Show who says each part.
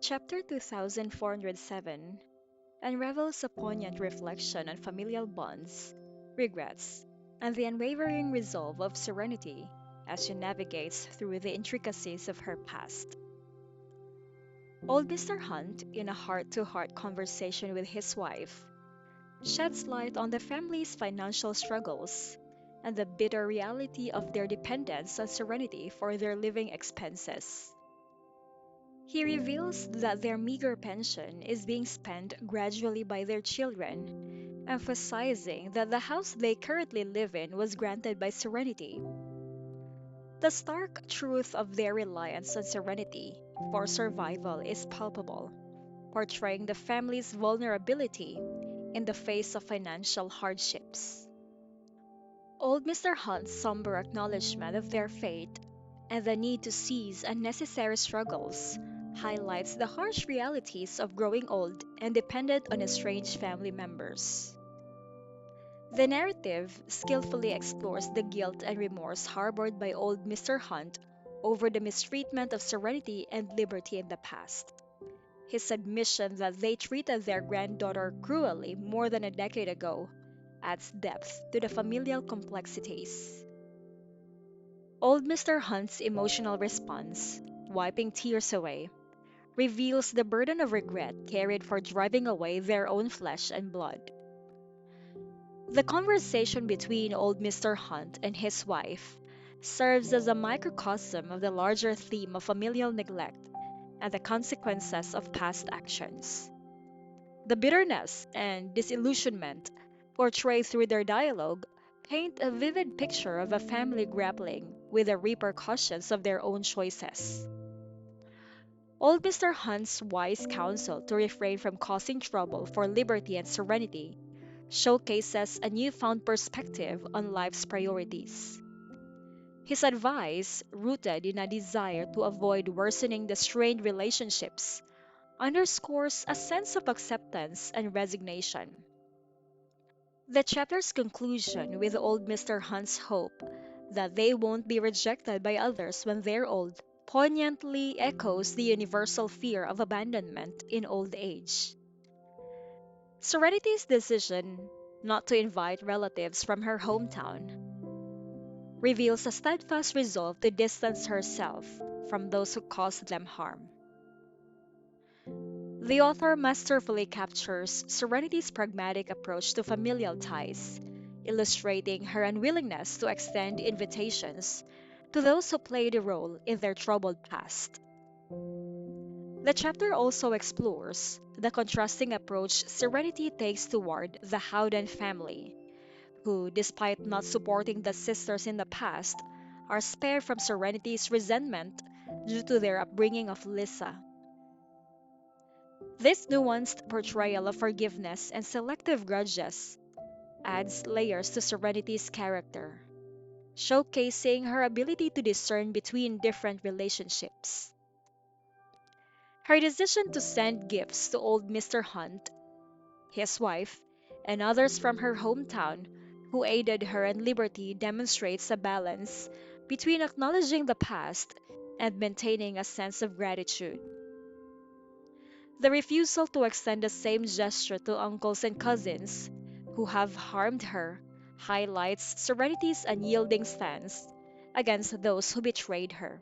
Speaker 1: Chapter 2407 unravels a poignant reflection on familial bonds, regrets, and the unwavering resolve of Serenity as she navigates through the intricacies of her past. Old Mr. Hunt, in a heart to heart conversation with his wife, sheds light on the family's financial struggles and the bitter reality of their dependence on Serenity for their living expenses. He reveals that their meager pension is being spent gradually by their children, emphasizing that the house they currently live in was granted by Serenity. The stark truth of their reliance on Serenity for survival is palpable, portraying the family's vulnerability in the face of financial hardships. Old Mr. Hunt's somber acknowledgement of their fate and the need to cease unnecessary struggles highlights the harsh realities of growing old and dependent on estranged family members. The narrative skillfully explores the guilt and remorse harbored by old Mr. Hunt over the mistreatment of serenity and liberty in the past. His admission that they treated their granddaughter cruelly more than a decade ago adds depth to the familial complexities. Old Mr. Hunt's emotional response, wiping tears away, reveals the burden of regret carried for driving away their own flesh and blood. The conversation between old Mr. Hunt and his wife serves as a microcosm of the larger theme of familial neglect and the consequences of past actions. The bitterness and disillusionment portrayed through their dialogue paint a vivid picture of a family grappling with the repercussions of their own choices. Old Mr. Hunt's wise counsel to refrain from causing trouble for liberty and serenity showcases a newfound perspective on life's priorities. His advice, rooted in a desire to avoid worsening the strained relationships, underscores a sense of acceptance and resignation. The chapter's conclusion with old Mr. Hunt's hope that they won't be rejected by others when they're old poignantly echoes the universal fear of abandonment in old age. Serenity's decision not to invite relatives from her hometown reveals a steadfast resolve to distance herself from those who caused them harm. The author masterfully captures Serenity's pragmatic approach to familial ties, illustrating her unwillingness to extend invitations to those who played a role in their troubled past. The chapter also explores the contrasting approach Serenity takes toward the Howden family, who, despite not supporting the sisters in the past, are spared from Serenity's resentment due to their upbringing of Lisa. This nuanced portrayal of forgiveness and selective grudges adds layers to Serenity's character, showcasing her ability to discern between different relationships. Her decision to send gifts to old Mr. Hunt, his wife, and others from her hometown who aided her in liberty demonstrates a balance between acknowledging the past and maintaining a sense of gratitude. The refusal to extend the same gesture to uncles and cousins who have harmed her highlights Serenity's unyielding stance against those who betrayed her.